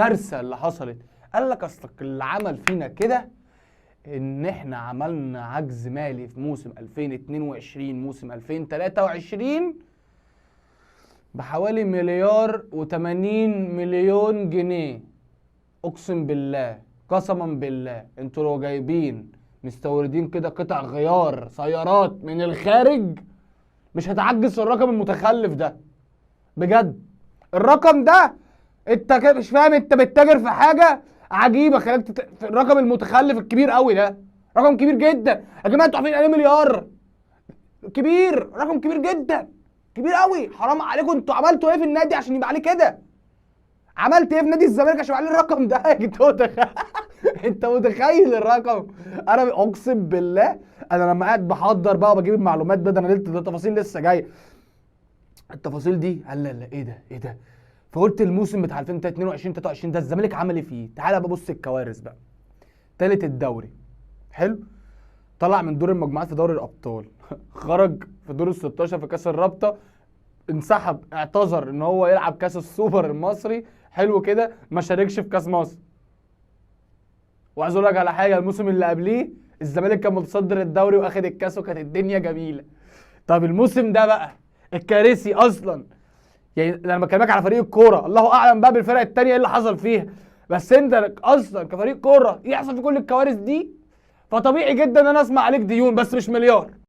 الكارثه اللي حصلت. قال لك اصلك اللي عمل فينا كده ان احنا عملنا عجز مالي في موسم 2022 موسم 2023 بحوالي مليار و80 مليون جنيه. اقسم بالله قسما بالله انتوا لو جايبين مستوردين كده قطع غيار سيارات من الخارج مش هتعجز في الرقم المتخلف ده بجد. الرقم ده انت مش فاهم، انت بتتاجر في حاجه عجيبه خليك في الرقم المتخلف الكبير قوي ده. رقم كبير جدا يا جماعه، انتوا عارفين يعني مليار؟ كبير، رقم كبير جدا، كبير قوي. حرام عليكم، انتوا عملتوا ايه في النادي عشان يبقى عليه كده؟ عملت ايه في نادي الزمالك عشان يبقى عليه الرقم ده؟ انت متخيل الرقم؟ انا اقسم بالله انا لما قاعد بحضر بقى وبجيب المعلومات ده انا قلت ده التفاصيل لسه جايه. التفاصيل دي قال لا ايه ده. فقلت الموسم بتاع 2022 23 ده الزمالك عمل ايه فيه؟ تعالى بقى بص الكوارث بقى. تالت الدوري، حلو، طلع من دور المجموعات في دوري الابطال خرج في دور ال 16 في كاس الرابطه، انسحب، اعتذر ان هو يلعب كاس السوبر المصري، حلو كده، ما شاركش في كاس مصر. وعايز اقول لك على حاجه، الموسم اللي قبليه الزمالك كان متصدر الدوري واخد الكاس وكانت الدنيا جميله. طب الموسم ده بقى الكارثي اصلا، يعني انا بكلمك على فريق الكوره، الله اعلم بقى بالفرق التانيه ايه اللي حصل فيها، بس انت اصلا كفريق كوره يحصل في كل الكوارث دي، فطبيعي جدا ان انا اسمع عليك ديون بس مش مليار.